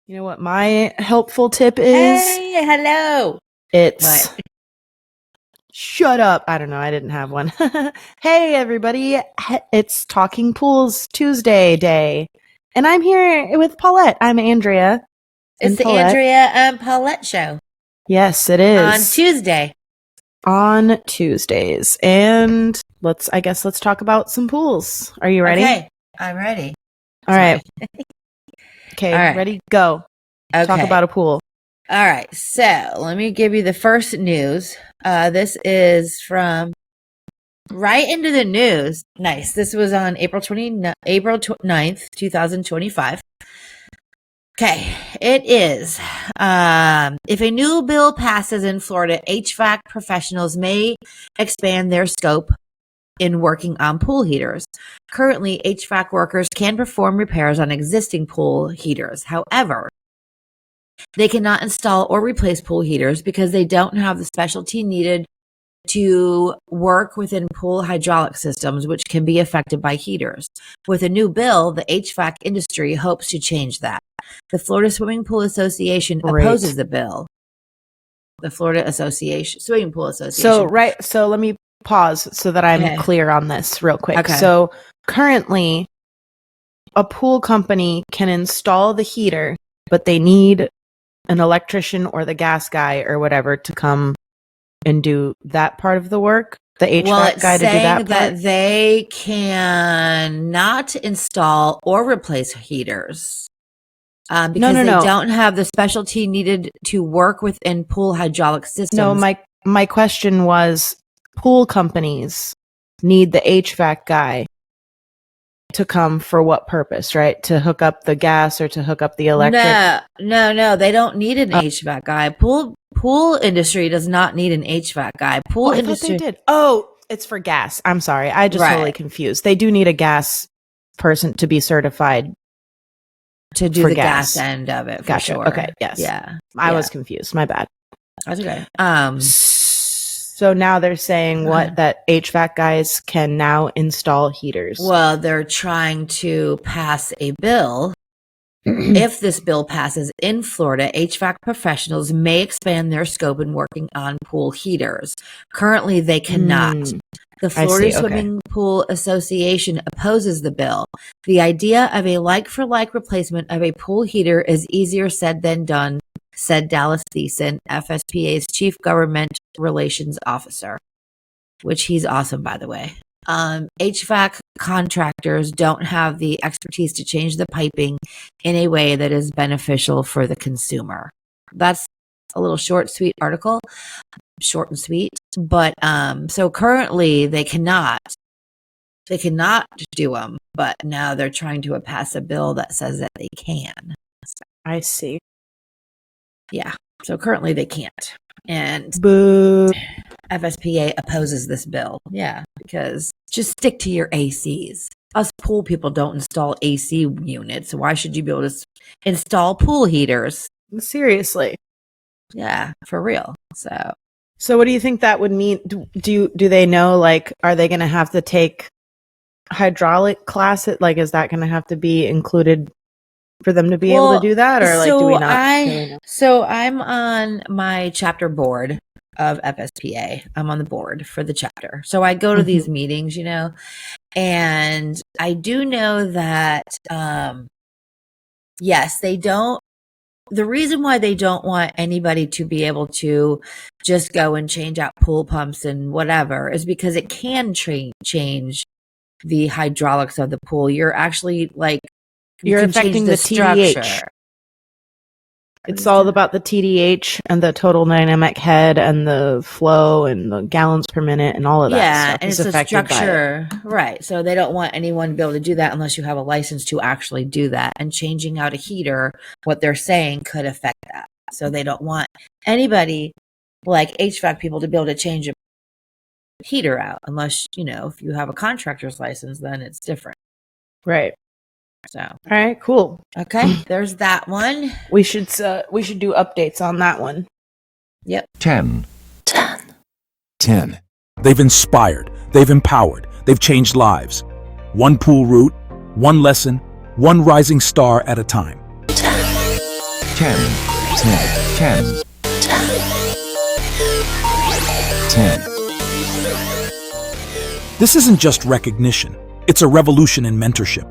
You know what my helpful tip is? Hey, hello. It's What? shut up. I don't know. I didn't have one. Hey, everybody. It's Talking Pools Tuesday day. And I'm here with Paulette. I'm Andrea. It's and the Paulette. Andrea and Paulette show Yes, it on is. Tuesday. On Tuesdays. And let's talk about some pools. Are you ready? Okay, I'm ready. All right. Okay, All right. ready? Go. Okay. Talk about a pool. All right. So let me give you the first news. This is from right into the news. Nice. This was on April 9th, 2025. Okay, it is. If a new bill passes in Florida, HVAC professionals may expand their scope in working on pool heaters. Currently, HVAC workers can perform repairs on existing pool heaters. However, they cannot install or replace pool heaters because they don't have the specialty needed to work within pool hydraulic systems, which can be affected by heaters. With a new bill, the HVAC industry hopes to change that. The Florida Swimming Pool Association opposes the bill. The Florida Swimming Pool Association. So let me pause so that I'm clear on this real quick. Okay. So currently, a pool company can install the heater, but they need an electrician or the gas guy or whatever to come and do that part of the work. The HVAC guy to do that part? That they cannot install or replace heaters. Because they don't have the specialty needed to work within pool hydraulic systems. No, my question was, pool companies need the HVAC guy to come for what purpose, right? To hook up the gas or to hook up the electric? No, they don't need an HVAC guy. Pool industry does not need an HVAC guy. Pool industry. I thought they did. Oh, it's for gas. I'm sorry. I just totally confused. They do need a gas person to be certified to do the gas end of it. For sure. Okay. Yes. Yeah. I was confused. My bad. That's okay. So now they're saying that HVAC guys can now install heaters. Well, they're trying to pass a bill. If this bill passes in Florida, HVAC professionals may expand their scope in working on pool heaters. Currently, they cannot. The Florida Swimming Pool Association opposes the bill. The idea of a like-for-like replacement of a pool heater is easier said than done, said Dallas Thiessen, FSPA's Chief Government Relations Officer, which he's awesome, by the way. HVAC contractors don't have the expertise to change the piping in a way that is beneficial for the consumer. That's a little short, sweet article. Short and sweet. But so currently they cannot do them, but now they're trying to pass a bill that says that they can. I see. Yeah. So currently they can't. And boo. FSPA opposes this bill. Yeah, because just stick to your ACs. Us pool people don't install AC units. Why should you be able to install pool heaters? Seriously. Yeah, for real. So what do you think that would mean? Do they know, like, are they going to have to take hydraulic classes? Like, is that going to have to be included for them to be able to do that? Or like, do we not really know? So I'm on my chapter board of FSPA. I'm on the board for the chapter. So I go to these meetings, and I do know that, yes, they don't. The reason why they don't want anybody to be able to just go and change out pool pumps and whatever is because it can change the hydraulics of the pool. You're actually you're affecting the TDH. It's all about the TDH and the total dynamic head and the flow and the gallons per minute and all of that stuff. Yeah, and it's a structure. Right. So they don't want anyone to be able to do that unless you have a license to actually do that. And changing out a heater, what they're saying could affect that. So they don't want anybody like HVAC people to be able to change a heater out unless, if you have a contractor's license, then it's different. Right. So, all right, cool. Okay, there's that one. We should do updates on that one. Yep. 10. They've inspired, they've empowered, they've changed lives. One pool route, one lesson, one rising star at a time. 10, 10, 10. This isn't just recognition, it's a revolution in mentorship.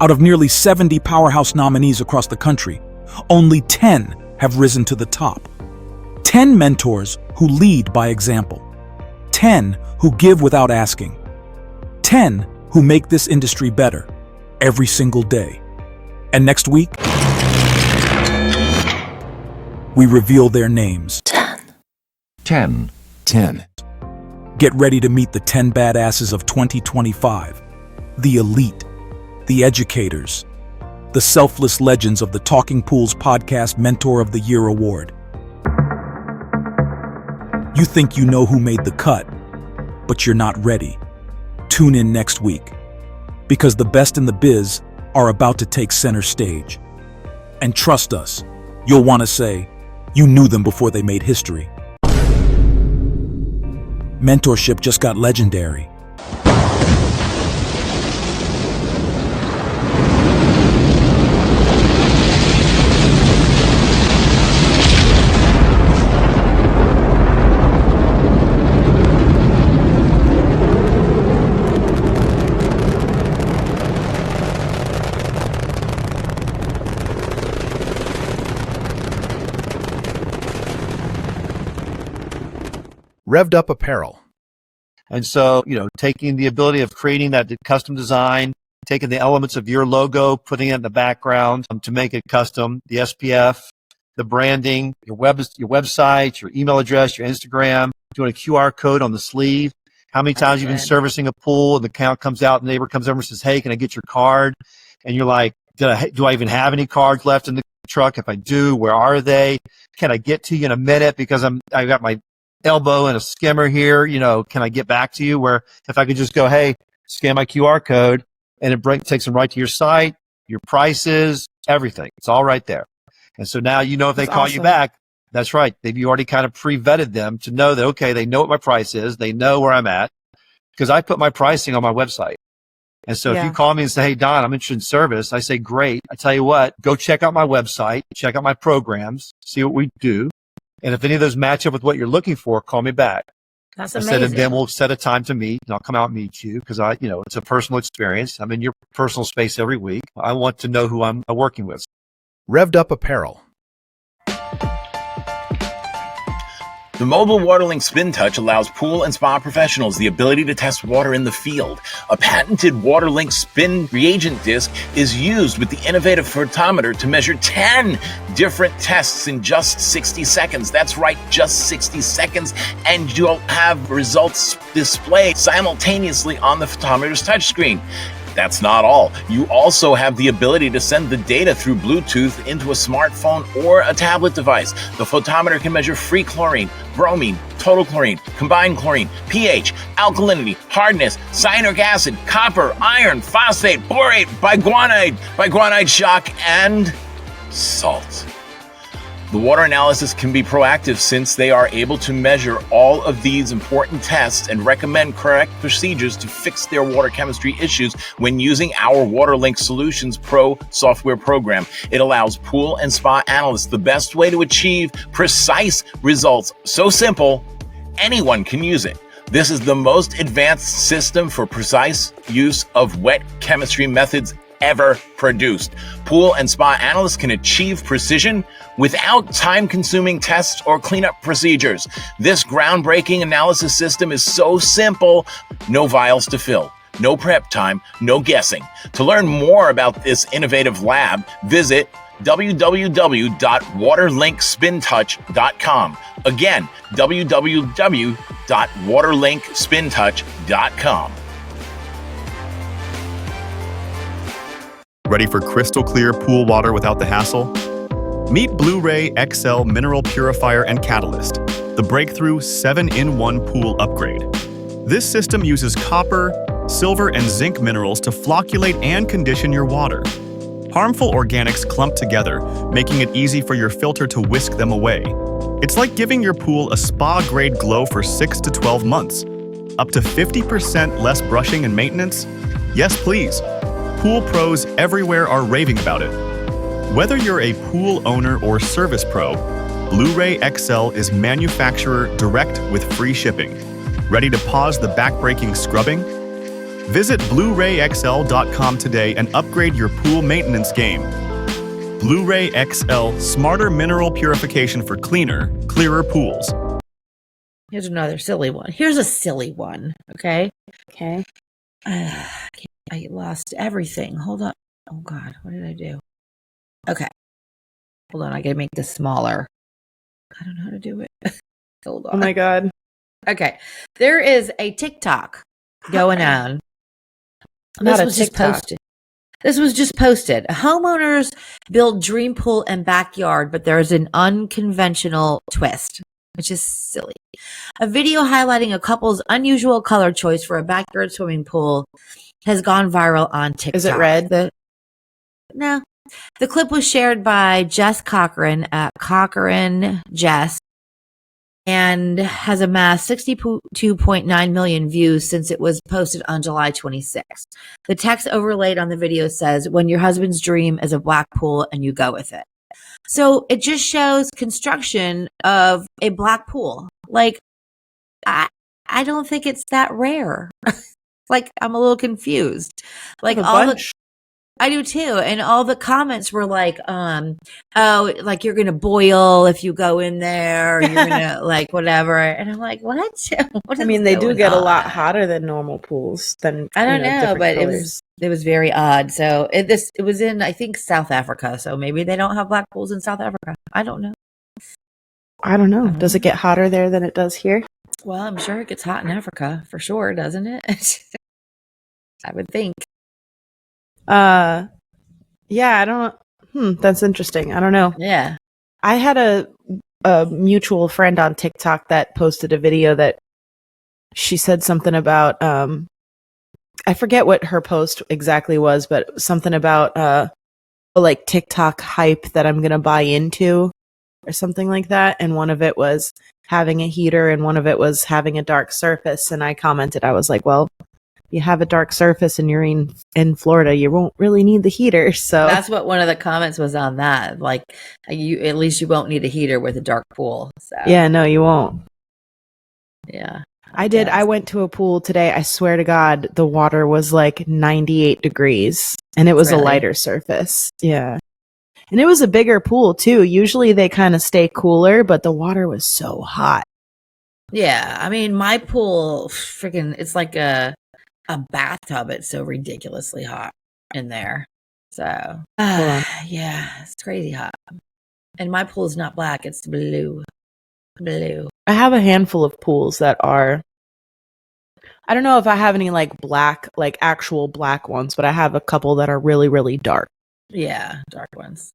Out of nearly 70 powerhouse nominees across the country, only 10 have risen to the top. 10 mentors who lead by example. 10 who give without asking. 10 who make this industry better every single day. And next week, we reveal their names. 10. Get ready to meet the 10 badasses of 2025. The elite, the educators, the selfless legends of the Talking Pools Podcast Mentor of the Year Award. You think you know who made the cut, but you're not ready. Tune in next week, because the best in the biz are about to take center stage. And trust us, you'll want to say, you knew them before they made history. Mentorship just got legendary. Revved Up Apparel. And so, taking the ability of creating that custom design, taking the elements of your logo, putting it in the background to make it custom, the SPF, the branding, your website, your email address, your Instagram, doing a QR code on the sleeve. How many times you've been servicing a pool and the account comes out, the neighbor comes over and says, hey, can I get your card? And you're like, do I even have any cards left in the truck? If I do, where are they? Can I get to you in a minute because I got my elbow and a skimmer here, can I get back to you? Where if I could just go, hey, scan my QR code, and it takes them right to your site, your prices, everything. It's all right there. And so now if they call you back, that's right. You already kind of pre-vetted them to know that, okay, they know what my price is. They know where I'm at because I put my pricing on my website. And so if you call me and say, hey, Don, I'm interested in service, I say, great. I tell you what, go check out my website, check out my programs, see what we do. And if any of those match up with what you're looking for, call me back. That's amazing. amazing. I said, and then we'll set a time to meet, and I'll come out and meet you because it's a personal experience. I'm in your personal space every week. I want to know who I'm working with. Revved Up Apparel. The mobile WaterLink Spin Touch allows pool and spa professionals the ability to test water in the field. A patented WaterLink Spin reagent disc is used with the innovative photometer to measure 10 different tests in just 60 seconds. That's right, just 60 seconds, and you'll have results displayed simultaneously on the photometer's touchscreen. That's not all. You also have the ability to send the data through Bluetooth into a smartphone or a tablet device. The photometer can measure free chlorine, bromine, total chlorine, combined chlorine, pH, alkalinity, hardness, cyanuric acid, copper, iron, phosphate, borate, biguanide shock, and salt. The water analysis can be proactive since they are able to measure all of these important tests and recommend correct procedures to fix their water chemistry issues when using our WaterLink Solutions Pro software program. It allows pool and spa analysts the best way to achieve precise results. So simple, anyone can use it. This is the most advanced system for precise use of wet chemistry methods ever produced. Pool and spa analysts can achieve precision without time-consuming tests or cleanup procedures. This groundbreaking analysis system is so simple, no vials to fill, no prep time, no guessing. To learn more about this innovative lab, visit www.waterlinkspintouch.com. Again, www.waterlinkspintouch.com. Ready for crystal clear pool water without the hassle? Meet Blu-ray XL Mineral Purifier and Catalyst, the breakthrough 7-in-1 pool upgrade. This system uses copper, silver, and zinc minerals to flocculate and condition your water. Harmful organics clump together, making it easy for your filter to whisk them away. It's like giving your pool a spa-grade glow for 6 to 12 months. Up to 50% less brushing and maintenance? Yes, please. Pool pros everywhere are raving about it. Whether you're a pool owner or service pro, Blu-ray XL is manufacturer direct with free shipping. Ready to pause the backbreaking scrubbing? Visit BluRayXL.com today and upgrade your pool maintenance game. Blu-ray XL Smarter Mineral Purification for cleaner, clearer pools. Here's another silly one. Here's a silly one, okay? Okay. I lost everything. Hold on. Oh, God. What did I do? Okay. Hold on. I got to make this smaller. I don't know how to do it. Hold on. Oh, my God. Okay. There is a TikTok going on. Not This a was just TikTok. posted. This was just posted. Homeowners build dream pool and backyard, but there's an unconventional twist, which is silly. A video highlighting a couple's unusual color choice for a backyard swimming pool has gone viral on TikTok. Is it red? No. The clip was shared by Jess Cochran at Cochran Jess and has amassed 62.9 million views since it was posted on July 26th. The text overlaid on the video says, "When your husband's dream is a black pool and you go with it." So it just shows construction of a black pool. Like, I don't think it's that rare. Like, I'm a little confused. Like, I do too. And all the comments were like, oh, like you're going to boil if you go in there, or you're going to like whatever. And I'm like, what? I mean, they do get a lot hotter than normal pools. Than I don't know, but colors. it was very odd. So it was in, I think, South Africa. So maybe they don't have black pools in South Africa. I don't know. Does it get hotter there than it does here? Well, I'm sure it gets hot in Africa for sure, doesn't it? I would think. Yeah, I don't. That's interesting. I don't know. Yeah. I had a mutual friend on TikTok that posted a video that she said something about, I forget what her post exactly was, but something about, like TikTok hype that I'm going to buy into or something like that. And one of it was having a heater and one of it was having a dark surface. And I commented, I was like, well, you have a dark surface and you're in Florida, you won't really need the heater. So that's what one of the comments was on that. Like, at least you won't need a heater with a dark pool. So yeah, no, you won't. Yeah. I did. I went to a pool today. I swear to God, the water was like 98 degrees and it was a lighter surface. Yeah. And it was a bigger pool too. Usually they kind of stay cooler, but the water was so hot. Yeah. I mean, my pool, freaking, it's like a bathtub. It's so ridiculously hot in there. So, yeah, it's crazy hot. And my pool is not black. It's blue. I have a handful of pools that are, I don't know if I have any like black, like actual black ones, but I have a couple that are really, really dark. Yeah, dark ones.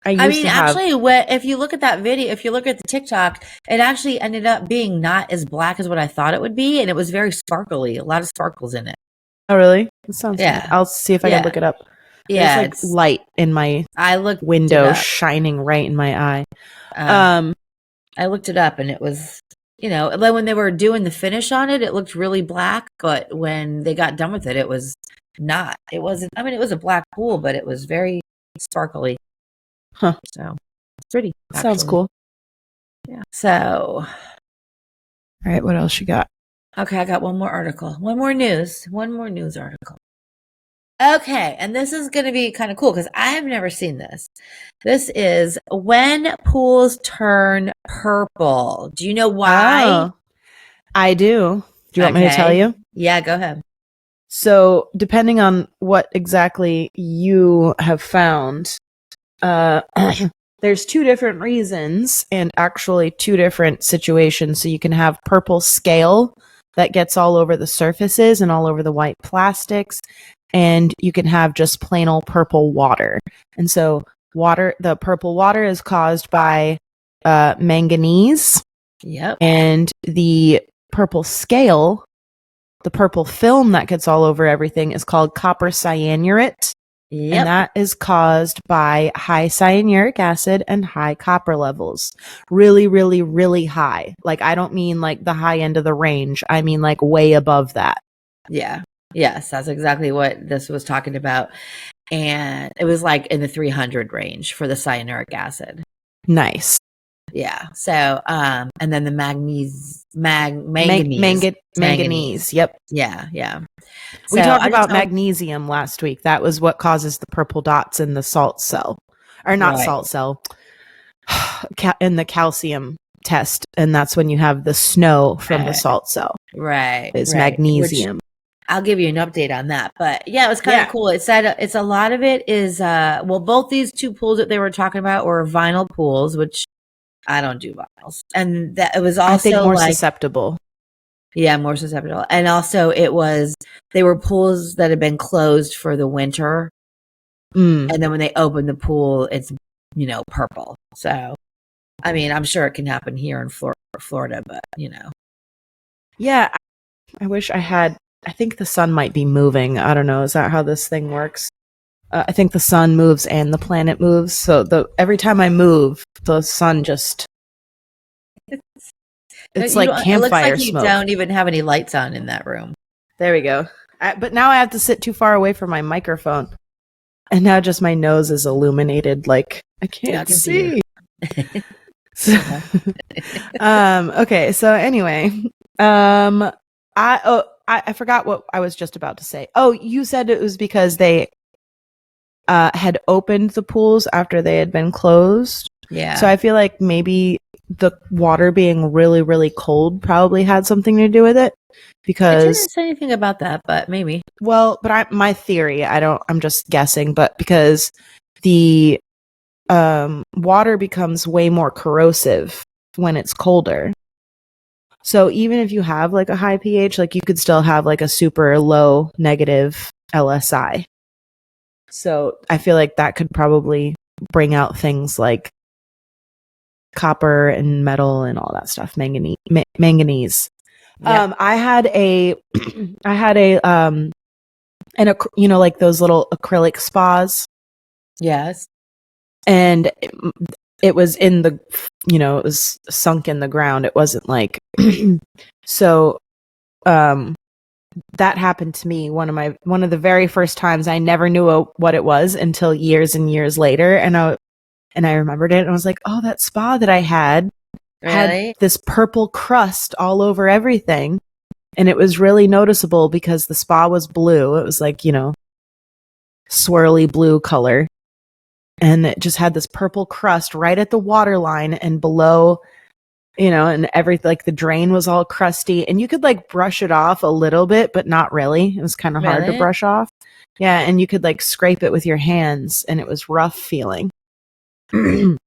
I mean, actually, if you look at that video, if you look at the TikTok, it actually ended up being not as black as what I thought it would be, and it was very sparkly. A lot of sparkles in it. Oh, really? That sounds good. I'll see if I can look it up. Yeah, there's like light in my window shining right in my eye. I looked it up, and it was, like when they were doing the finish on it, it looked really black, but when they got done with it, it was not. It wasn't. I mean, it was a black pool, but it was very sparkly. Huh. So it's pretty. Sounds cool. Yeah. So, all right. What else you got? Okay, I got one more article. One more news article. Okay, and this is going to be kind of cool because I have never seen this. This is when pools turn purple. Do you know why? Oh, I do. Do you want me to tell you? Yeah, go ahead. So, depending on what exactly you have found, there's two different reasons and actually two different situations. So you can have purple scale that gets all over the surfaces and all over the white plastics. And you can have just plain old purple water. And so the purple water is caused by manganese. Yep. And the purple scale, the purple film that gets all over everything is called copper cyanurate. Yep. And that is caused by high cyanuric acid and high copper levels. Really, really, really high. Like, I don't mean like the high end of the range. I mean like way above that. Yeah. Yes, that's exactly what this was talking about. and it was like in the 300 range for the cyanuric acid. Nice. Yeah. So, and then the manganese. Yep. Yeah. We talked about magnesium last week. That was what causes the purple dots in the salt cell, or not salt cell, in the calcium test, and that's when you have the snow from the salt cell. Right. Is magnesium. Which I'll give you an update on that. But yeah, it was kind of cool. It said it's a lot of it is both these two pools that they were talking about were vinyl pools, which I don't do vinyls. And that it was also I think more susceptible. Yeah, more susceptible. And also they were pools that had been closed for the winter. And then when they opened the pool, it's, purple. So, I mean, I'm sure it can happen here in Florida, but, Yeah, I wish I think the sun might be moving. I don't know. Is that how this thing works? I think the sun moves and the planet moves. So every time I move, the sun just... It's like campfire smoke. You don't even have any lights on in that room. There we go. But now I have to sit too far away from my microphone. And now just my nose is illuminated like I can't see. Okay, so anyway. I forgot what I was just about to say. Oh, you said it was because they had opened the pools after they had been closed. Yeah. So I feel like maybe the water being really, really cold probably had something to do with it. Because I didn't say anything about that, but maybe. Well, but my theory, I'm just guessing, but because the water becomes way more corrosive when it's colder. So even if you have like a high pH, like you could still have like a super low negative LSI. So I feel like that could probably bring out things like copper and metal and all that stuff, manganese. Yep. I had a like those little acrylic spas. Yes. And it was in the, it was sunk in the ground. It wasn't like, so, that happened to me one of the very first times. I never knew what it was until years and years later. And I remembered it and I was like, oh, that spa that I had this purple crust all over everything. And it was really noticeable because the spa was blue. It was like, swirly blue color. And it just had this purple crust right at the water line and below, and everything, like the drain was all crusty. And you could like brush it off a little bit, but not really. It was kind of hard to brush off. Yeah. And you could like scrape it with your hands and it was rough feeling. And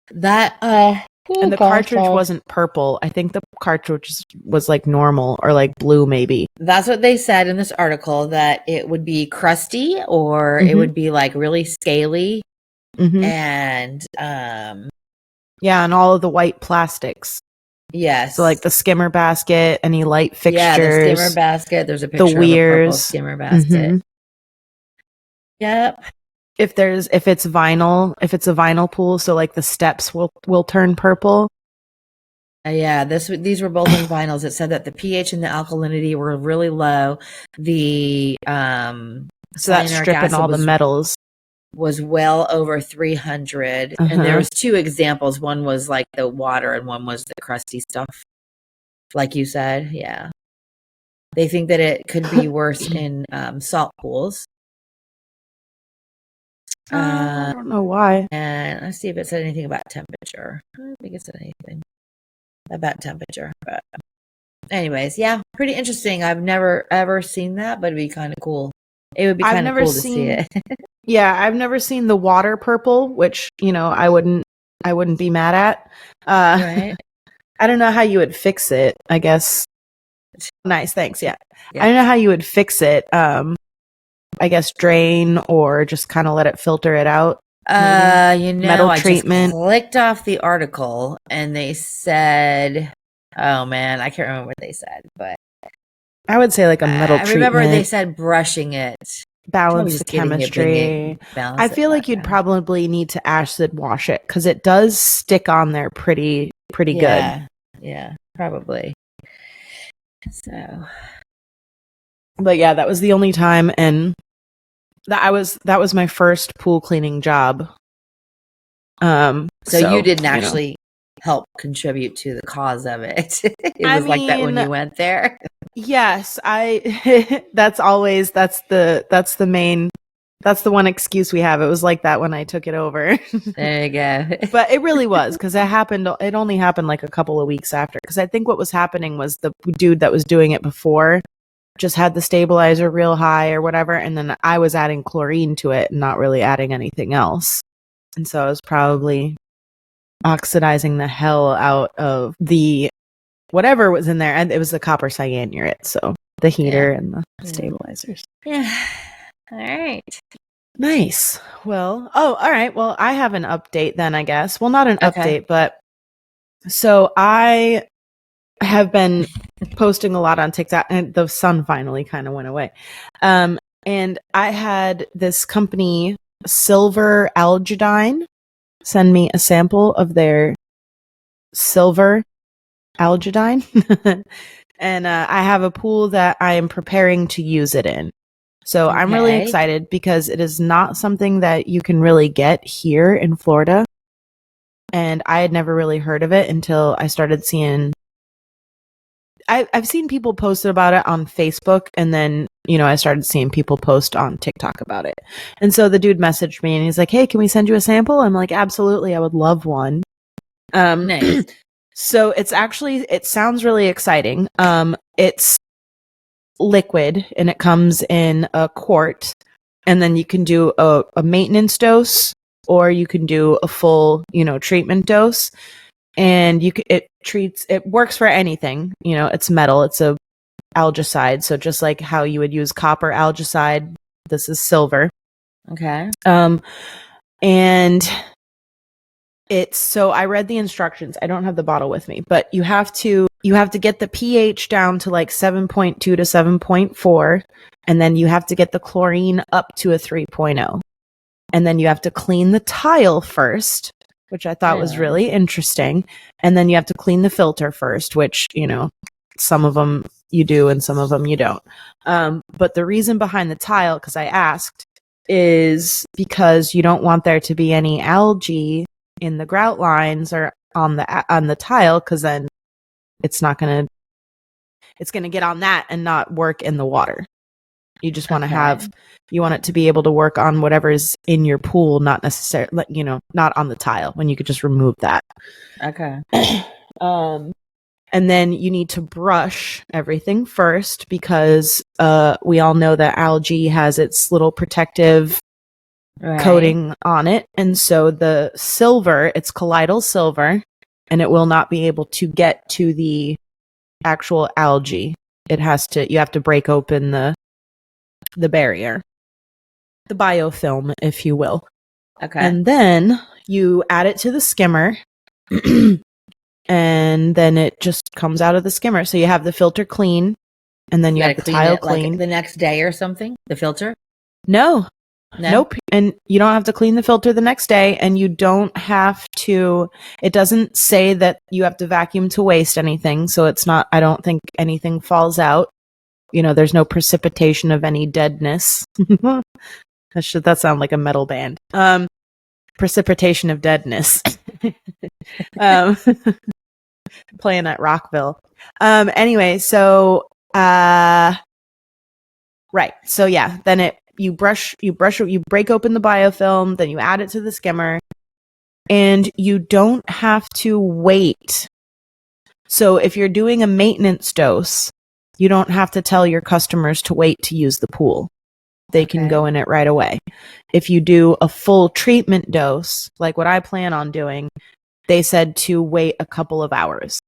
the cartridge wasn't purple. I think the cartridge was like normal or like blue maybe. That's what they said in this article, that it would be crusty or it would be like really scaly. And and all of the white plastics. Yes. So like the skimmer basket, any light fixtures. Yeah, the skimmer basket. There's a picture of a purple skimmer basket. Yep. If it's a vinyl pool, so like the steps will turn purple. These were both in vinyls. It said that the pH and the alkalinity were really low. The so that's stripping all the metals. Was well over 300. And there was two examples. One was like the water and one was the crusty stuff. Like you said, yeah. They think that it could be worse in salt pools. I don't know why. And let's see if it said anything about temperature. I don't think it said anything about temperature. But anyways, yeah, pretty interesting. I've never ever seen that, but it'd be kind of cool. It would be kind of cool to see it. Yeah, I've never seen the water purple, which, I wouldn't be mad at. Right. I don't know how you would fix it, I guess. Nice, thanks. Yeah. I don't know how you would fix it. I guess drain or just kind of let it filter it out. Metal treatment. I just clicked off the article and they said, oh man, I can't remember what they said, but I would say like a metal treatment. I remember they said brushing it. Balance the chemistry. I feel like you'd probably need to acid wash it because it does stick on there pretty good. Yeah, probably. So, but yeah, that was the only time, and That was my first pool cleaning job. So you didn't actually help contribute to the cause of it. It was like that when you went there. Yes, that's the one excuse we have. It was like that when I took it over. There you go. But it really was, because it only happened like a couple of weeks after, because I think what was happening was the dude that was doing it before just had the stabilizer real high or whatever, and then I was adding chlorine to it and not really adding anything else. And so I was probably oxidizing the hell out of the whatever was in there, and it was the copper cyanurate, so the heater and the stabilizers. Yeah. All right. Nice. Well, all right. Well, I have an update then, I guess. Well, not an update, but so I have been posting a lot on TikTok, and the sun finally kind of went away. And I had this company, Silver Algadyne, send me a sample of their silver Algadyne. And I have a pool that I am preparing to use it in. So I'm really excited because it is not something that you can really get here in Florida. And I had never really heard of it until I started seeing... I've seen people post about it on Facebook, and then, I started seeing people post on TikTok about it. And so the dude messaged me and he's like, hey, can we send you a sample? I'm like, absolutely, I would love one. Nice. So it sounds really exciting. It's liquid and it comes in a quart, and then you can do a maintenance dose, or you can do a full, treatment dose. And it works for anything. It's metal. It's a algicide. So just like how you would use copper algicide, this is silver. Okay. And so I read the instructions. I don't have the bottle with me, but you have to get the pH down to like 7.2 to 7.4. And then you have to get the chlorine up to a 3.0. And then you have to clean the tile first, which I thought was really interesting. And then you have to clean the filter first, which, some of them you do and some of them you don't. But the reason behind the tile, because I asked, is because you don't want there to be any algae in the grout lines or on the tile, because then it's going to get on that and not work in the water. You just want to you want it to be able to work on whatever's in your pool, not necessarily, not on the tile, when you could just remove that. Okay. And then you need to brush everything first, because we all know that algae has its little protective coating on it. And so the silver, it's colloidal silver, and it will not be able to get to the actual algae. You have to break open the barrier, the biofilm, if you will. Okay. And then you add it to the skimmer, and then it just comes out of the skimmer. So you have the filter clean, and then you have the tile clean. Like the next day or something? The filter? No. Nope. And you don't have to clean the filter the next day, and you don't have to... It doesn't say that you have to vacuum to waste anything, so it's not... I don't think anything falls out. There's no precipitation of any deadness. That sound like a metal band. Precipitation of deadness. Playing at Rockville. Anyway, so right. So yeah, then you break open the biofilm, then you add it to the skimmer, and you don't have to wait. So if you're doing a maintenance dose, you don't have to tell your customers to wait to use the pool. They can go in it right away. If you do a full treatment dose, like what I plan on doing, they said to wait a couple of hours.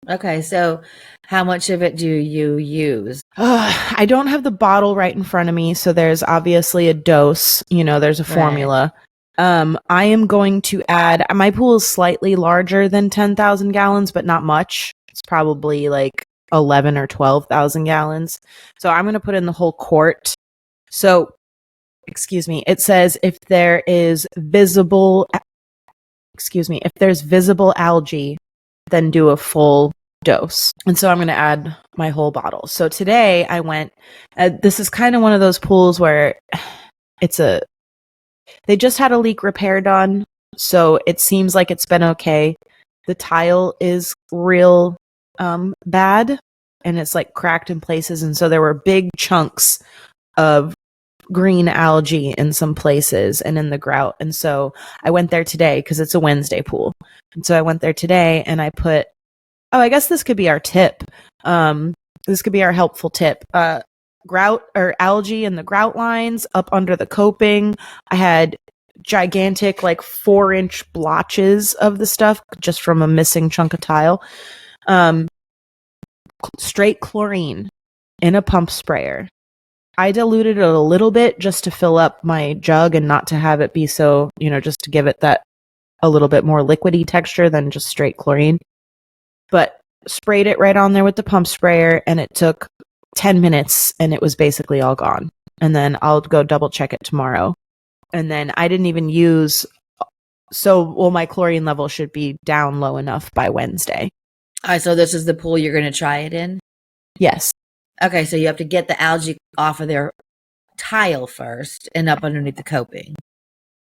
Okay, so how much of it do you use? I don't have the bottle right in front of me, so there's obviously a dose. There's a formula. I am going to add... My pool is slightly larger than 10,000 gallons, but not much. It's probably like 11 or 12,000 gallons. So I'm going to put in the whole quart. So, excuse me, it says if there's visible algae, then do a full dose. And so I'm going to add my whole bottle. So today I went, this is kind of one of those pools where they just had a leak repair done, so it seems like it's been okay. The tile is real bad, and it's like cracked in places, and so there were big chunks of green algae in some places and in the grout. And so I went there today because it's a Wednesday pool. And so I went there today and I put, I guess this could be our tip. This could be our helpful tip. Grout or algae in the grout lines up under the coping. I had gigantic, like 4-inch blotches of the stuff just from a missing chunk of tile. Straight chlorine in a pump sprayer. I diluted it a little bit just to fill up my jug and not to have it be so, just to give it that a little bit more liquidy texture than just straight chlorine. But sprayed it right on there with the pump sprayer, and it took 10 minutes and it was basically all gone. And then I'll go double check it tomorrow. And then I didn't even use, my chlorine level should be down low enough by Wednesday. All right, so this is the pool you're going to try it in? Yes. Okay, so you have to get the algae off of their tile first and up underneath the coping.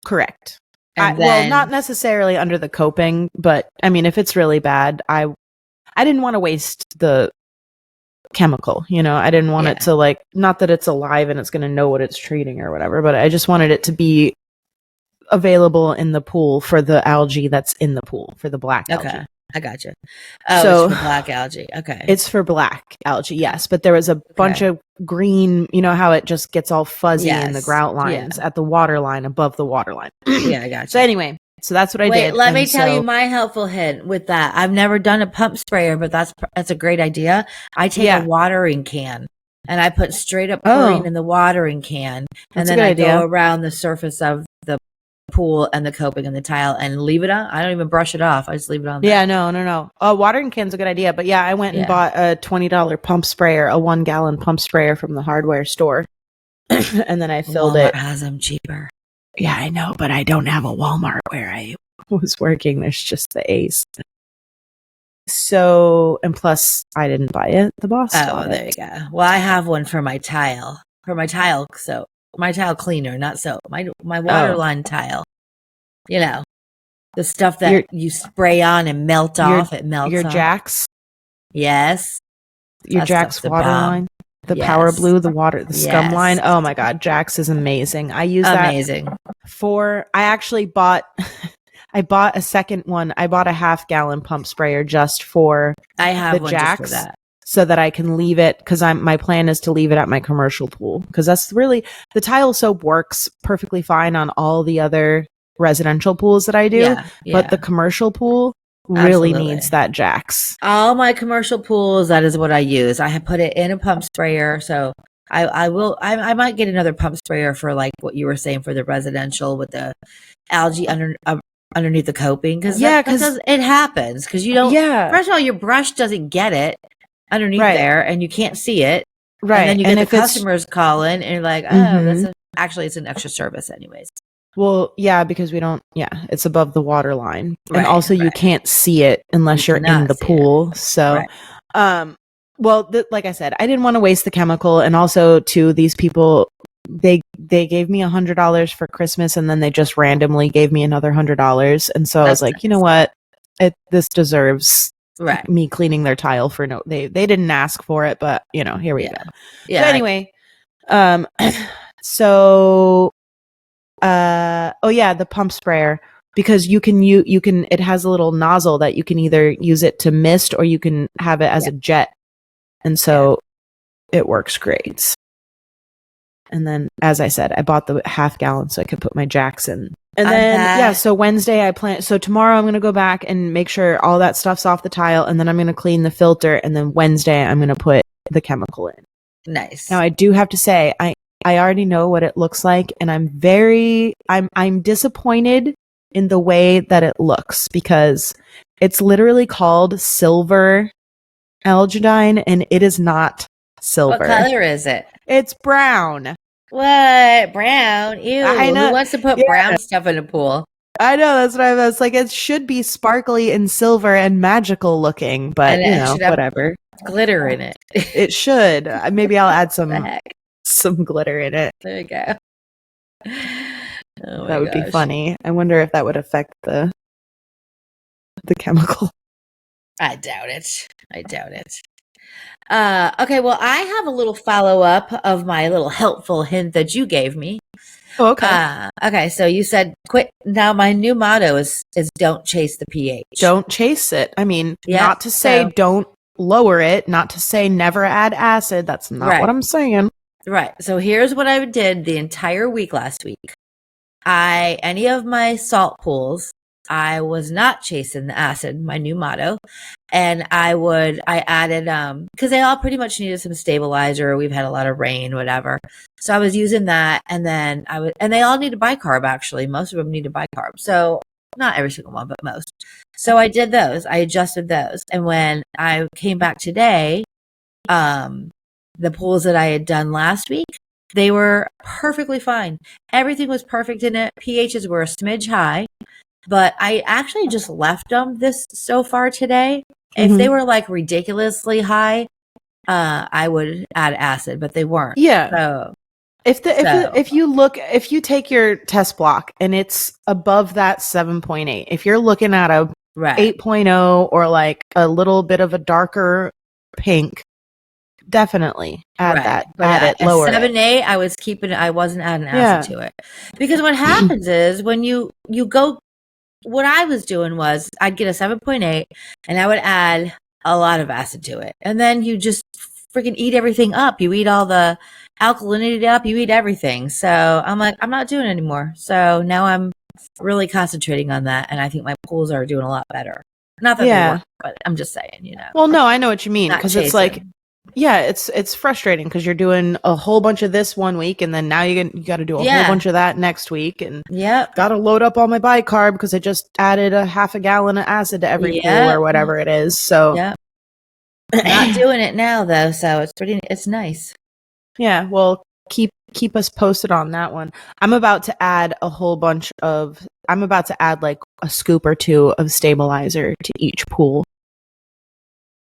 Correct. And well, not necessarily under the coping, but I mean, if it's really bad, I didn't want to waste the chemical, I didn't want it to not that it's alive and it's going to know what it's treating or whatever, but I just wanted it to be available in the pool for the algae that's in the pool, for the black algae. Okay. I gotcha. Oh, so, it's for black algae. Okay. It's for black algae, yes. But there was a bunch of green, how it just gets all fuzzy in the grout lines at the water line, above the water line. Yeah, I gotcha. So anyway, that's what I did. Let me tell you my helpful hint with that. I've never done a pump sprayer, but that's a great idea. I take a watering can and I put straight up chlorine in the watering can. And then I go around the surface of the pool and the coping and the tile and leave it on. I don't even brush it off. I just leave it on there. Yeah, no. Watering can's a good idea. But I went and bought a $20 pump sprayer, a 1-gallon pump sprayer from the hardware store. And then I filled Walmart it. Has them cheaper. Yeah, I know, but I don't have a Walmart where I was working. There's just the Ace. So, and plus I didn't buy it. The boss. Oh, there you go. Well, I have one for my tile. So my tile cleaner, not soap. My waterline tile. The stuff that you spray on and melt off. It melts. Your on. Jax. Yes. Your Jax waterline. The Power Blue, the scum line. Oh my God, Jax is amazing. I use that I actually bought. I bought a second one. I bought a 1/2-gallon pump sprayer just for the Jax, just for that. So that I can leave it, because my plan is to leave it at my commercial pool, because that's really, the tile soap works perfectly fine on all the other residential pools that I do, but the commercial pool really needs that Jax. All my commercial pools, that is what I use. I have put it in a pump sprayer, so I might get another pump sprayer for like what you were saying for the residential with the algae underneath the coping, because it happens, because you don't. First of all, your brush doesn't get it underneath there, and you can't see it. Right, and then you get the customers calling, and you're like, oh, it's an extra service, anyways. Well, yeah, because we don't. Yeah, it's above the water line, and also you can't see it unless you're in the pool. So, like I said, I didn't want to waste the chemical, and also to these people, they gave me $100 for Christmas, and then they just randomly gave me another $100, and so I was like, you know what, this deserves me cleaning their tile for they didn't ask for it, but here we go. Yeah. So anyway, the pump sprayer, because you can it has a little nozzle that you can either use it to mist or you can have it as a jet, and so it works great. And then, as I said, I bought the 1/2-gallon so I could put my Jax in. And then, so Wednesday so tomorrow I'm going to go back and make sure all that stuff's off the tile, and then I'm going to clean the filter, and then Wednesday I'm going to put the chemical in. Nice. Now, I do have to say, I already know what it looks like, and I'm disappointed in the way that it looks, because it's literally called silver algadyne, and it is not silver. What color is it? It's brown. What? Brown? Ew. I know. Who wants to put brown stuff in a pool? I know, that's what I was like. It should be sparkly and silver and magical looking, but whatever. Glitter in it. It should. Maybe I'll add some glitter in it. There you go. Oh that would be funny. I wonder if that would affect the chemical. I doubt it. Okay, well, I have a little follow-up of my little helpful hint that you gave me. Oh, okay. Okay, so you said quit. Now my new motto is don't chase the pH. Don't chase it. I mean, Yep, not to say don't lower it, not to say never add acid. That's not what I'm saying. Right. So here's what I did the entire week last week. Any of my salt pools, I was not chasing the acid, my new motto. And I added, cause they all pretty much needed some stabilizer. We've had a lot of rain, whatever. So I was using that. And then and they all needed bicarb actually. Most of them needed bicarb. So not every single one, but most. So I did those. I adjusted those. And when I came back today, the pools that I had done last week, they were perfectly fine. Everything was perfect in it. pHs were a smidge high, but I actually just left them this so far today. If they were like ridiculously high, I would add acid, but they weren't. Yeah. So if you take your test block and it's above that 7.8, if you're looking at a 8.0 or like a little bit of a darker pink, definitely add that. But add it lower. 7.8, I was keeping it. I wasn't adding acid to it because what happens is when you go. What I was doing was I'd get a 7.8 and I would add a lot of acid to it. And then you just freaking eat everything up. You eat all the alkalinity up. You eat everything. So I'm like, I'm not doing it anymore. So now I'm really concentrating on that. And I think my pools are doing a lot better. Not that they work, but I'm just saying, Well, no, I know what you mean. Because it's like, it's frustrating because you're doing a whole bunch of this one week and then now you got to do a whole bunch of that next week and got to load up all my bicarb because I just added a half a gallon of acid to every pool or whatever it is. So not doing it now though, so it's nice. Yeah, well, keep us posted on that one. I'm about to add like a scoop or two of stabilizer to each pool.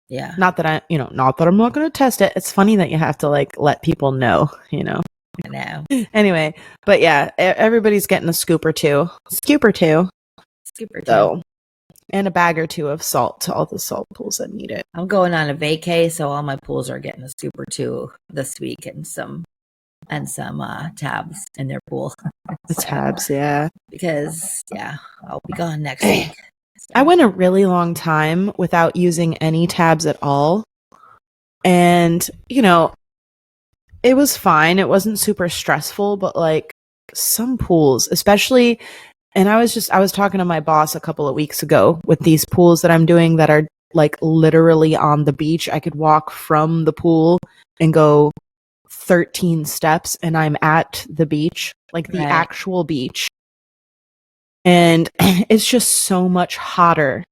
Yeah. Not that I'm not going to test it. It's funny that you have to like let people know, I know. Anyway, but yeah, everybody's getting a scoop or two. So, and a bag or two of salt to all the salt pools that need it. I'm going on a vacay, so all my pools are getting a scoop or two this week and some tabs in their pool. The tabs, yeah. Because I'll be gone next week. I went a really long time without using any tabs at all. And, it was fine. It wasn't super stressful, but like some pools, especially, and I was talking to my boss a couple of weeks ago with these pools that I'm doing that are like literally on the beach. I could walk from the pool and go 13 steps and I'm at the beach, like the actual beach. And it's just so much hotter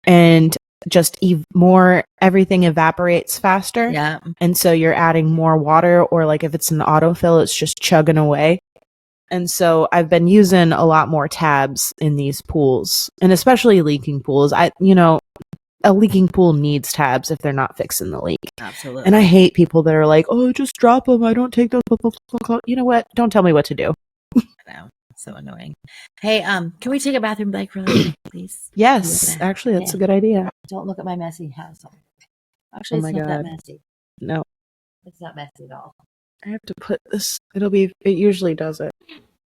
and just more, everything evaporates faster. Yeah. And so you're adding more water, or like if it's an autofill, it's just chugging away. And so I've been using a lot more tabs in these pools, and especially leaking pools. A leaking pool needs tabs if they're not fixing the leak. Absolutely. And I hate people that are like, oh, just drop them. I don't take those. You know what? Don't tell me what to do. I know. So annoying. Hey, can we take a bathroom break really quick, please? Yes, actually, that's a good idea. Don't look at my messy house. Actually, it's not that messy. No. It's not messy at all. I have to put this. It usually does it.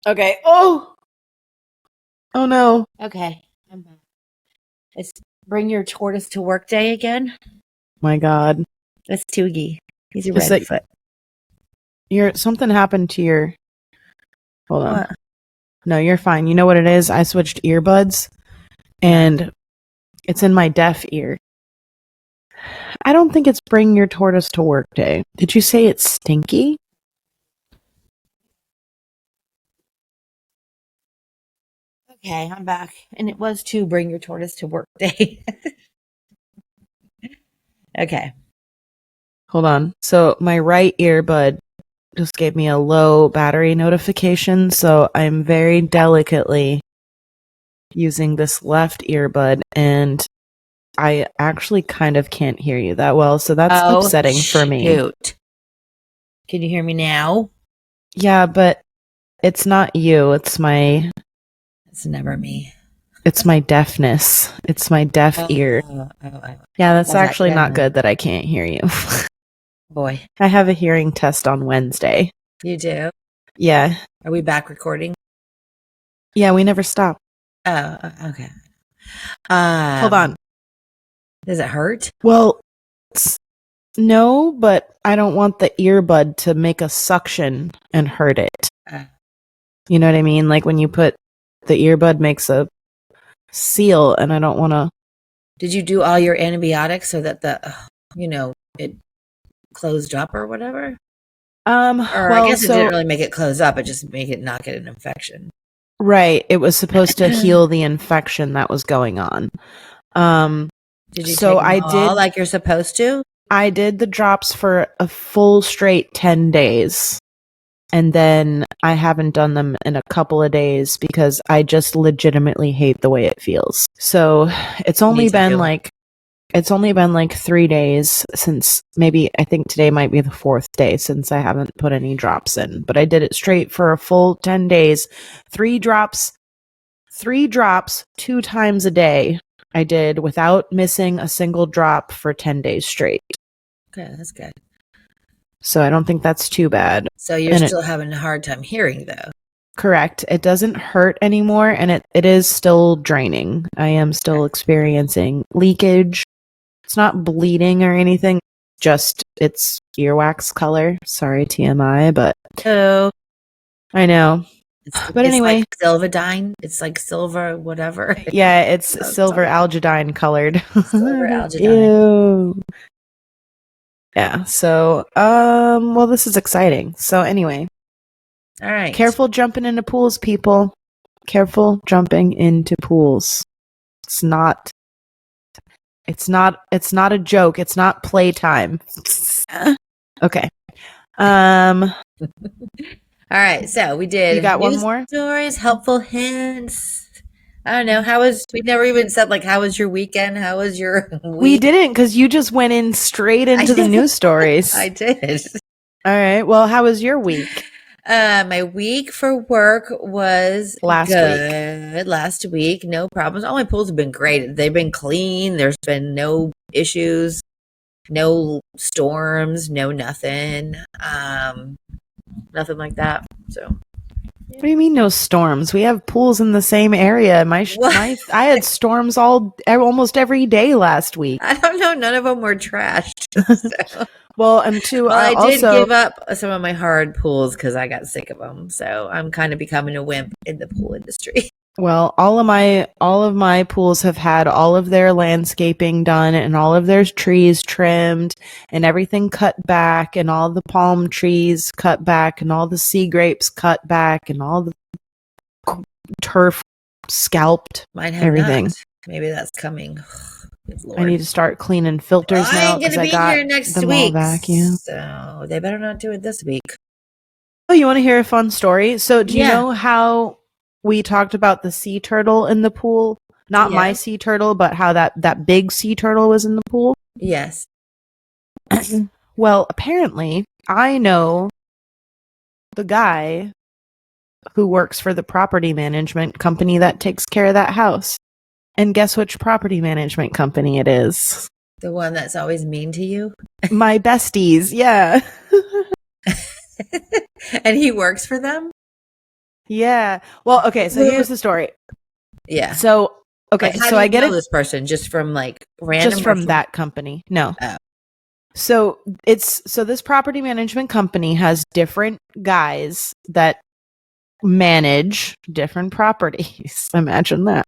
Okay. Oh no. Okay. I'm back. It's bring your tortoise to work day again. My God. That's Toogie. He's a redfoot. Something happened to your. Hold on. What? No, you're fine. You know what it is? I switched earbuds and it's in my deaf ear. I don't think it's bring your tortoise to work day. Did you say it's stinky? Okay, I'm back. And it was to bring your tortoise to work day. Okay. Hold on. So my right earbud just gave me a low battery notification, so I'm very delicately using this left earbud, and I actually kind of can't hear you that well, so that's upsetting for me. Shoot. Can you hear me now? Yeah, but It's not you. It's never me. It's my deafness. It's my deaf ear. Yeah, that's actually not good that I can't hear you. Boy. I have a hearing test on Wednesday. You do? Yeah. Are we back recording? Yeah, we never stop. Oh, okay. Hold on. Does it hurt? Well, no, but I don't want the earbud to make a suction and hurt it. You know what I mean? Like when you put the earbud makes a seal, and I don't want to. Did you do all your antibiotics so that it closed up or whatever? I guess it didn't really make it close up. It just made it not get an infection. Right. It was supposed to heal the infection that was going on. Did you take them all like you're supposed to? I did the drops for a full straight 10 days. And then I haven't done them in a couple of days because I just legitimately hate the way it feels. So it's only been like 3 days since, maybe I think today might be the 4th day since I haven't put any drops in. But I did it straight for a full 10 days. 3 drops 2 times a day. I did without missing a single drop for 10 days straight. Okay, that's good. So I don't think that's too bad. So you're still having a hard time hearing, though. Correct. It doesn't hurt anymore, and it is still draining. I am still experiencing leakage. It's not bleeding or anything. Just it's earwax color. Sorry, TMI, but I know. But anyway, like Silvadine. It's like silver, whatever. Yeah, it's silver algidine colored. Silver algidine. Ew. Yeah. So, well, this is exciting. So anyway, all right. Careful jumping into pools, people. Careful jumping into pools. It's not a joke. It's not playtime. Okay. All right. So we did. You got one more? Stories, helpful hints. I don't know. We never even said how was your weekend? How was your week? We didn't, because you just went in straight into the news stories. I did. All right. Well, how was your week? My week for work was good. Last week, no problems. All my pools have been great. They've been clean. There's been no issues, no storms, no nothing. Nothing like that. So. What do you mean no storms? We have pools in the same area. I had storms almost every day last week. I don't know. None of them were trashed. So. Well, I did give up some of my hard pools because I got sick of them. So I'm kind of becoming a wimp in the pool industry. Well, all of my pools have had all of their landscaping done and all of their trees trimmed and everything cut back and all the palm trees cut back and all the sea grapes cut back and all the turf scalped. Mine have everything. Not. Maybe that's coming. I need to start cleaning filters now because I got them all vacuumed. So they better not do it this week. Oh, you want to hear a fun story? So do you know how we talked about the sea turtle in the pool? Not my sea turtle, but how that big sea turtle was in the pool? Yes. Well, apparently, I know the guy who works for the property management company that takes care of that house. And guess which property management company it is? The one that's always mean to you? My besties, yeah. And he works for them? Yeah. Well, okay, so here's the story. Yeah. So, okay, so I get this person just from random? Just from that company. No. Oh. So this property management company has different guys that manage different properties. Imagine that.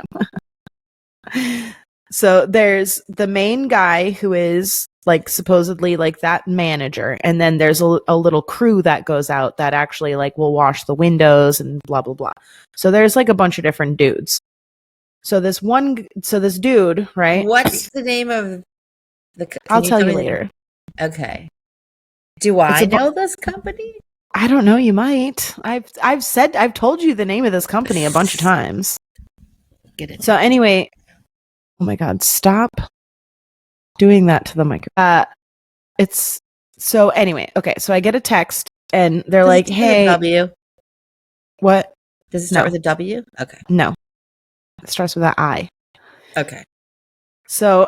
So there's the main guy who is supposedly that manager, and then there's a little crew that goes out that actually will wash the windows and blah blah blah. So there's a bunch of different dudes. So this dude, right? What's the name of the? I'll tell you later. Okay. Do I know this company? I don't know. You might. I've told you the name of this company a bunch of times. Get it. So anyway. Oh my God, stop doing that to the microphone. So anyway, okay, so I get a text and they're like, hey. What? Does it start No. with a W? Okay. No. It starts with an I. Okay. So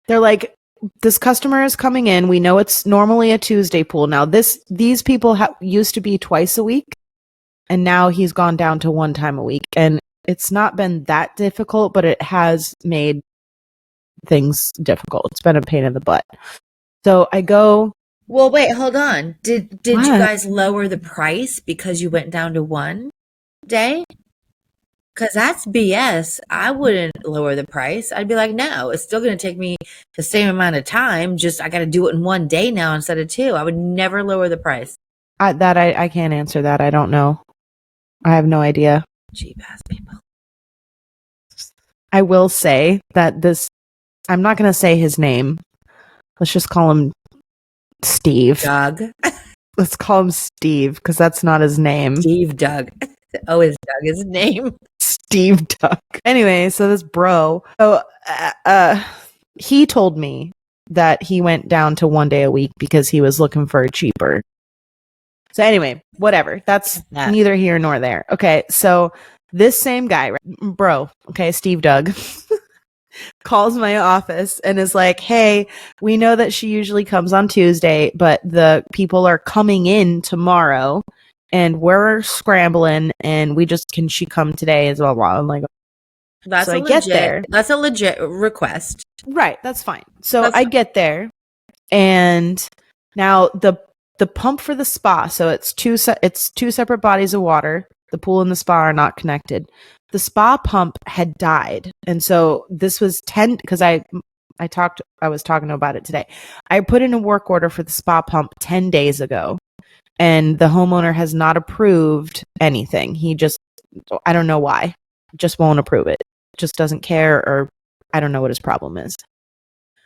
they're like, this customer is coming in. We know it's normally a Tuesday pool. Now these people used to be twice a week, and now he's gone down to one time a week. And it's not been that difficult, but it has made things difficult. It's been a pain in the butt. So I go. Well, wait, hold on. Did you What? guys lower the price because you went down to one day? Because that's BS. I wouldn't lower the price. I'd be like, no, it's still going to take me the same amount of time. Just I got to do it in one day now instead of two. I would never lower the price. I can't answer that. I don't know. I have no idea. Cheap ass people. I will say that I'm not going to say his name. Let's just call him Steve. Doug. Let's call him Steve because that's not his name. Steve Doug. Oh, is Doug his name? Steve Doug. Anyway, so this bro, he told me that he went down to one day a week because he was looking for a cheaper. So anyway, whatever. That's neither here nor there. Okay, so this same guy, bro, okay, Steve Doug, calls my office and is like, hey, we know that she usually comes on Tuesday, but the people are coming in tomorrow and we're scrambling and can she come today as well? I'm like, that's so I get there. That's a legit request. Right. That's fine. So I get there and now the pump for the spa. So it's two separate bodies of water. The pool and the spa are not connected. The spa pump had died. And so this was because I was talking about it today. I put in a work order for the spa pump 10 days ago. And the homeowner has not approved anything. I don't know why, just won't approve it. Just doesn't care, or I don't know what his problem is.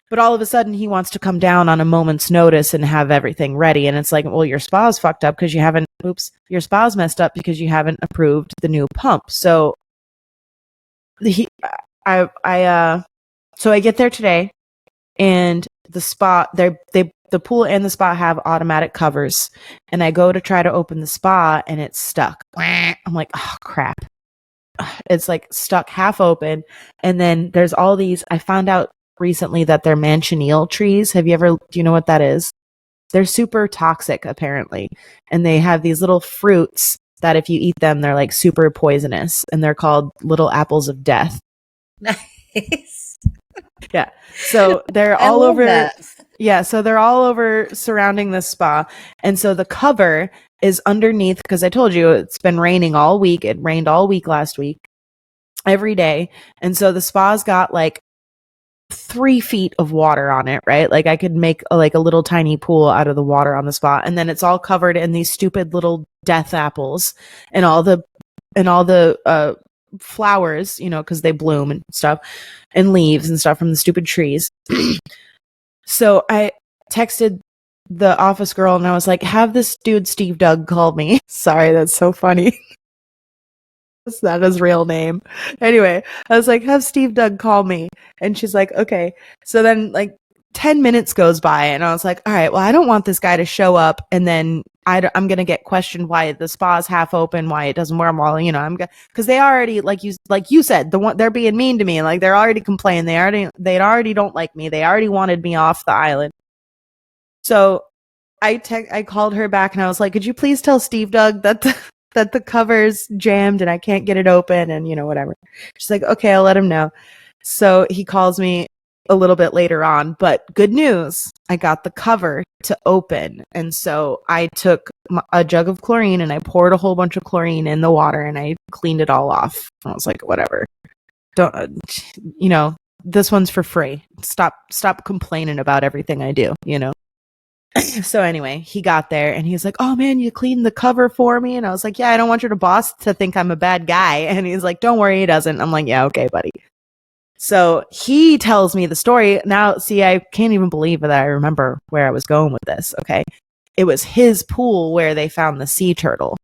But all of a sudden he wants to come down on a moment's notice and have everything ready. And it's like, well, your spa's fucked up because your spa's messed up because you haven't approved the new pump. So so I get there today and the spa, the pool and the spa have automatic covers, and I go to try to open the spa and it's stuck. I'm like, oh crap. It's like stuck half open. And then there's all these, I found out recently that they're manchineal trees. Do you know what that is? They're super toxic apparently. And they have these little fruits that if you eat them, they're like super poisonous, and they're called little apples of death. Nice. Yeah. So they're all over that. Yeah, so they're all over surrounding the spa. And so the cover is underneath, because I told you it's been raining all week. It rained all week last week, every day. And so the spa's got like 3 feet of water on it, right? Like I could make a little tiny pool out of the water on the spa. And then it's all covered in these stupid little death apples and all the flowers, because they bloom and stuff, and leaves and stuff from the stupid trees. So I texted the office girl and I was like, have this dude Steve Doug call me. Sorry, that's so funny. That's not his real name. Anyway, I was like, have Steve Doug call me. And she's like, okay. So then 10 minutes goes by and I was like, all right, well, I don't want this guy to show up and then I'm going to get questioned why the spa's half open, why it doesn't work well, because they already, like you said, they're being mean to me. Like they're already complaining. They already don't like me. They already wanted me off the island. So I called her back and I was like, could you please tell Steve Doug that the cover's jammed and I can't get it open and whatever. She's like, okay, I'll let him know. So he calls me a little bit later on, but good news, I got the cover to open. And so I took a jug of chlorine and I poured a whole bunch of chlorine in the water and I cleaned it all off. I was like, whatever. Don't, this one's for free. Stop complaining about everything I do, So anyway, he got there and he's like, oh man, you cleaned the cover for me. And I was like, yeah, I don't want your boss to think I'm a bad guy. And he's like, don't worry, he doesn't. I'm like, yeah, okay, buddy. So he tells me the story. Now, see, I can't even believe that I remember where I was going with this. Okay. It was his pool where they found the sea turtle.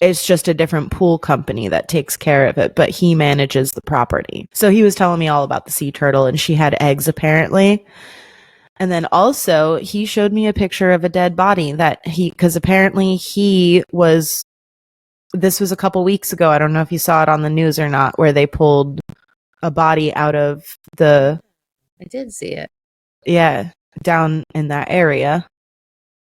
It's just a different pool company that takes care of it, but he manages the property. So he was telling me all about the sea turtle and she had eggs apparently. And then also he showed me a picture of a dead body because apparently this was a couple weeks ago. I don't know if you saw it on the news or not, where they pulled a body out of I did see it. Yeah, down in that area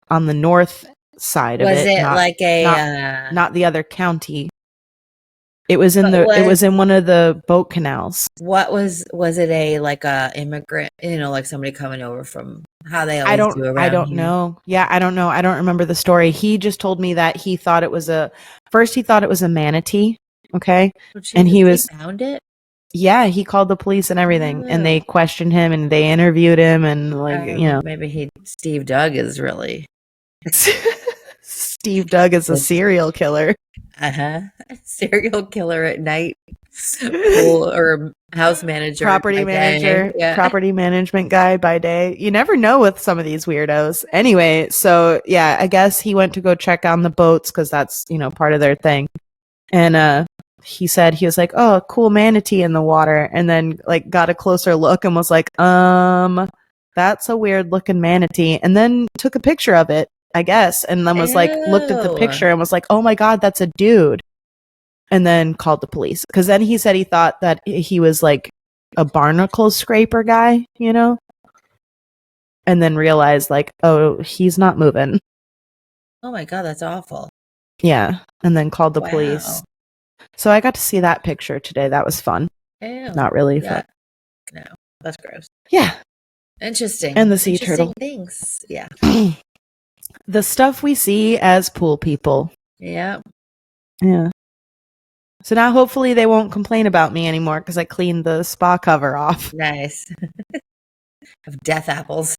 on the north side of it. Was it not the other county? It was in one of the boat canals. What was it a immigrant, like somebody coming over from how they always do around I don't here? know. Yeah, I don't know. I don't remember the story. He just told me that he thought it was a manatee. Okay. And he found it? Yeah, he called the police and everything, and they questioned him and they interviewed him and maybe Steve Doug is really Steve Doug is a serial killer. Serial killer at night. Or house manager, property management guy by day. You never know with some of these weirdos. Anyway, so yeah, I guess he went to go check on the boats because that's part of their thing. And he said he was like, "Oh, cool manatee in the water," and then like got a closer look and was like, that's a weird looking manatee," and then took a picture of it, I guess, and then was like, looked at the picture and was like, "Oh my God, that's a dude." And then called the police. Because then he said he thought that he was like a barnacle scraper guy, and then realized like, oh, he's not moving. Oh my God, that's awful. Yeah. And then called the police. So I got to see that picture today. That was fun. Ew. Not really fun. No, that's gross. Yeah. Interesting. And the sea turtle. Things. Yeah. The stuff we see as pool people. Yeah. Yeah. So now hopefully they won't complain about me anymore because I cleaned the spa cover off. Nice. Of death apples.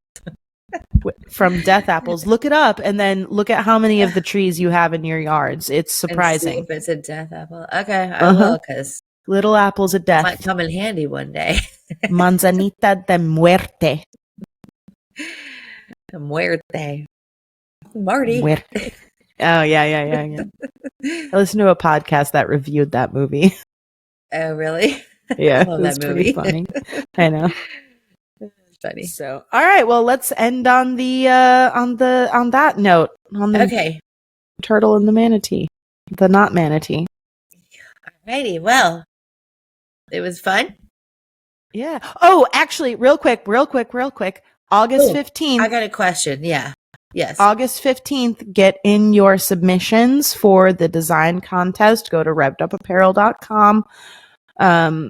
From death apples. Look it up and then look at how many of the trees you have in your yards. It's surprising. And see if it's a death apple. Okay, I will, because little apples of death might come in handy one day. Manzanita de muerte. Muerte. Marty. Muerte. Oh, yeah. I listened to a podcast that reviewed that movie. Oh, really? Yeah, I love that movie. Pretty funny. I know. It's funny. So, all right. Well, let's end on that note. On the turtle and the manatee, the not manatee. Alrighty. Well, it was fun. Yeah. Oh, actually, real quick. August 15th. I got a question. Yeah. Yes. August 15th, get in your submissions for the design contest. Go to revvedupapparel.com.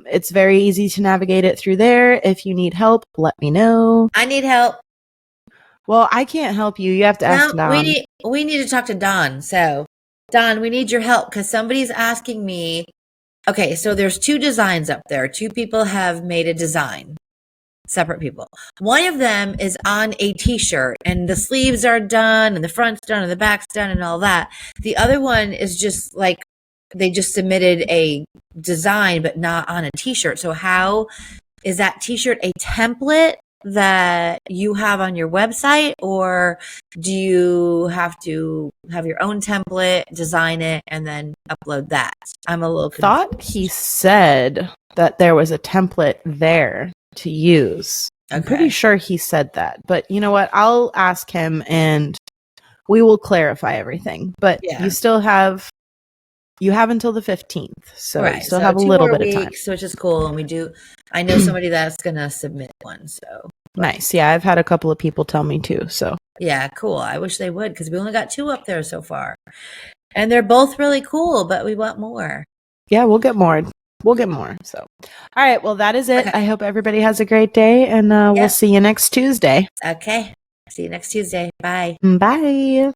It's very easy to navigate it through there. If you need help, let me know. I need help. Well, I can't help you. You have to ask Don. We need to talk to Don. So, Don, we need your help because somebody's asking me. Okay, so there's 2 designs up there. 2 people have made a design. Separate people. One of them is on a t-shirt and the sleeves are done and the front's done and the back's done and all that. The other one is just like they just submitted a design but not on a t-shirt. So how is that t-shirt a template that you have on your website, or do you have to have your own template, design it, and then upload that? I'm a little confused. Thought he said that there was a template there to use. I'm pretty sure he said that, but you know what? I'll ask him and we will clarify everything. But you still have until the 15th, so you still have a little bit of time, which is cool. And I know somebody that's gonna submit one, so nice. Yeah, I've had a couple of people tell me too. So yeah, cool. I wish they would because we only got 2 up there so far, and they're both really cool. But we want more. Yeah, we'll get more. So, all right. Well, that is it. I hope everybody has a great day, and we'll see you next Tuesday. Okay. See you next Tuesday. Bye. Bye.